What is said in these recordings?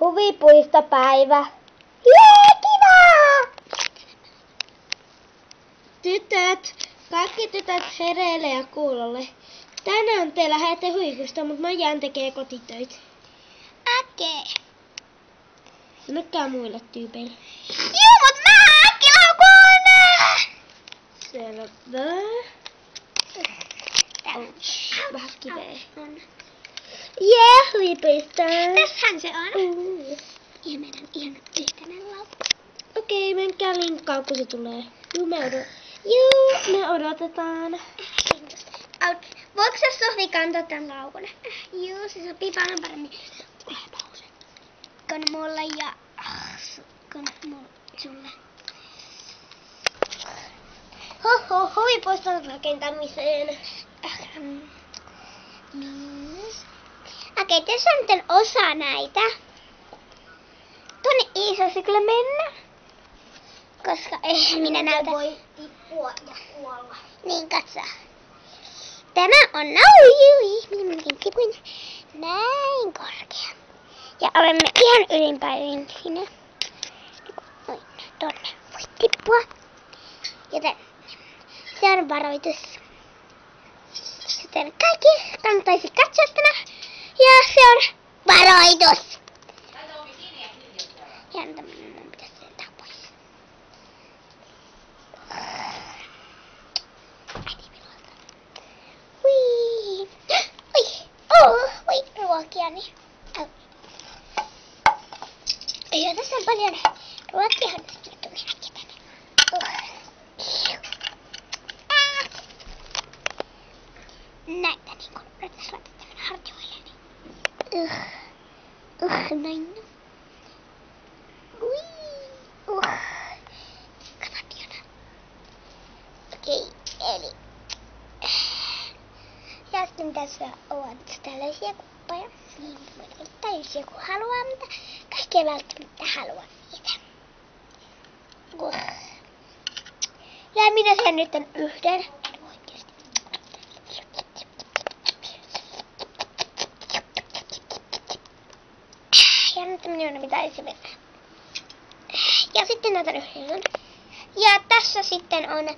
Huvipuistopäivä. Jee, kiva! Tytöt, kaikki tytöt hereille ja kuulolle. Tänään te lähdette huvipuistoon, mutta Majan tekee kotitöitä. Okei. Sanokää muille tyypeille. Juu, mut mä äkki laukun! Selvä. Vähän kiveä. Jee, huvipuistoon. Tässähän se on. Ja meidän ihana yhteinen laukku. Okei, menkää linkkaa, kun se tulee. Juu, me odotetaan. Voiko se Sofi kantaa tän laukun? Juu, se sopii paljon paremmin. Kun mulle ja sulle. Huvipuiston rakentamiseen. Okei, tässä on nyt osa näitä. Tuonne isosi kyllä mennä. Koska ei minä näytä. Voi tippua ja kuolla. Niin, katso. Tämä on minäkin tipuin näin korkea. Ja olemme ihan ylimpäin sinne. Noin, tonne voi tippua. Joten se on varoitus. Sitten kaikki kannattaisi katsoa tänä. Ja se on varoitus. Ja mun pitäisi lentää pois. Hui. Oi, ruokiani. Ja tässä on paljon ruokia. Nyt tuli äkkiä tänne. Näitä niin kuin yritäisi laittaa tämän hartioille. Näin. Katsotaan. Okei, eli. Ja sitten tässä on tällaisia kuppoja. Niin voi ottaa jos joku haluaa, mutta kaikki ei välttämättä halua niitä. Ja minä sen nyt on yhden. Ja nyt minun pitäisi mennä. Ja sitten näytän yhden. Ja tässä sitten on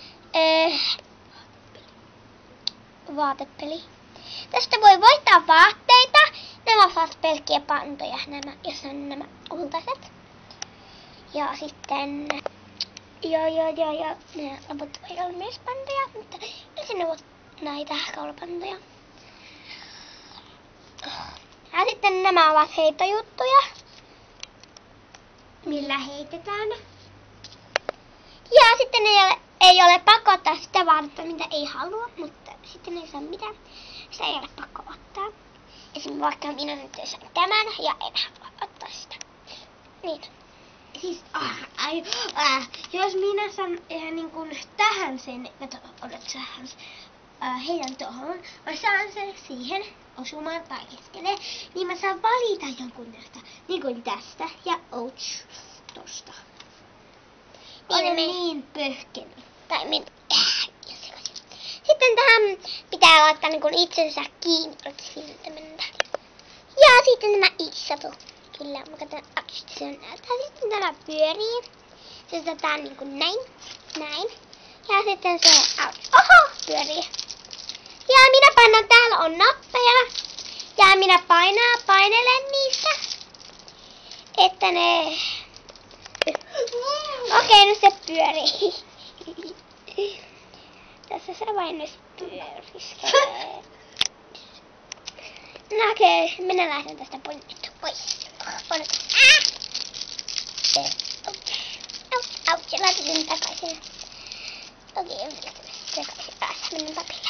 vaatepeli. Tästä voi voittaa vaatteita. Nämä ovat pelkkiä pantoja, nämä, jos on nämä kultaiset. Ja sitten ja ne loput voi olla myös pantoja, mutta ensin ne ovat näitä kaulapantoja. Ja sitten nämä ovat heitojuttuja, millä heitetään. Ja sitten ei ole pakko ottaa sitä vaatetta, mitä ei halua, mutta sitten ei saa mitään. Sitä ei ole pakko ottaa. Esimerkiksi vaikka minä nyt sain tämän ja en halua ottaa sitä. Niin. Siis, jos minä saan niin kuin tähän sen, heidän tohon, mä saan sen siihen osumaan tai keskeleen, niin mä saan valita jonkun tästä, niin kuin tästä ja tosta. Olen niin pöhkenyt. Tai sitten tähän pitää laittaa niin kuin itsensä kiinni. Ja sitten tämä iso. Kyllä, mä katson, se on näyttää. Sitten tämä pyörii. Se otetaan niin kuin näin. Ja sitten se pyörii. Ja minä painan, täällä on nappeja. Ja minä painelen niistä. Että ne. Okei, nyt se pyörii. Tässä se vain nyt pyöriskelee. No okei, minä lähden tästä pois. Se laitin takaisin. Okei, takaisin taas. Mennään papille.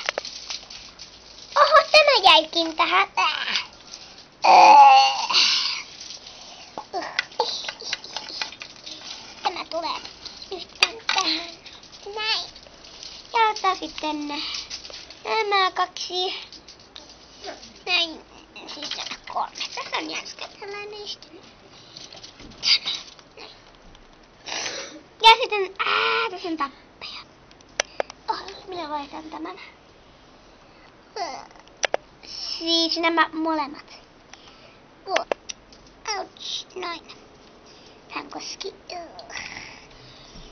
Oho, tämä jäikin tähän. Tämä tulee yhteen tähän. Näin. Ja ottaa sitten nämä kaksi. Näin. Siis nämä kolme. Tässä on jänskä tällainen sitten. Ja sitten, tässä on tappeja. Minä vaihdan tämän. Siis nämä molemmat. Ouch. Noin. Hän koski.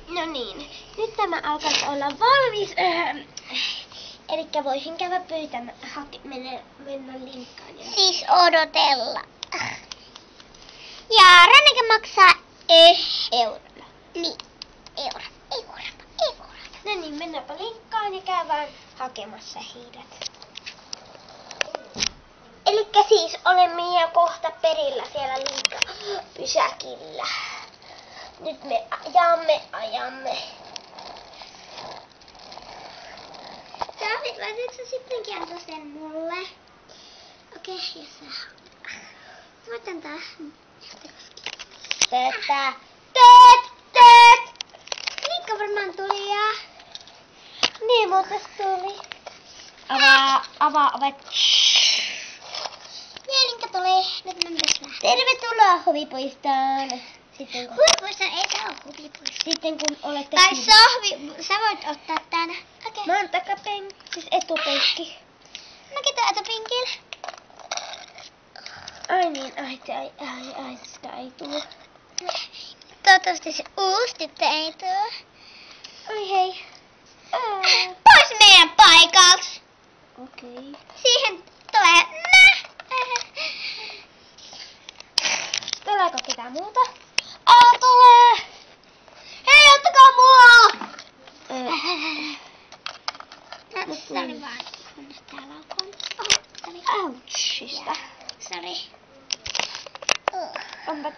No niin, nyt tämä alkaa olla valmis. Elikkä voisin käydä pyytämään, mennä linkkaan. Siis odotella. Ja Ranneke maksaa eurolla. Niin, euro. No niin, mennäänpä linkkaan ja käydään hakemassa hiiret. Elikkä siis olemme jo kohta perillä siellä linkka-pysäkillä. Nyt me ajamme. David, voisitko sä sittenkin antaa sen mulle? Okei, jos sä... Voit antaa. Linkka varmaan tuli ja... Niin, mutta se tuli. Avaa ovet. Ja Linkka tuli. Nyt mä pitäis lähteä. Tervetuloa huvipuistoon. Huvipuisto ei tää oo huvipuisto. Sitten kun olette... Tai sohvi, sä voit ottaa tän. Okei. Mä oon takapenkki, siis etupenkki. Mäkin tuon etupenkillä. Ai niin, ai, sitä ei tule. Toivottavasti se uusi tyttö ei tuo. Ai hei. Pois meidän paikalta. Okei. Siihen tulee Tuleeko ketään muuta? Tulee! Hei, ottakaa mua! Nyt Se oli vaan, kun täällä on Ouchista. Sori. Onpa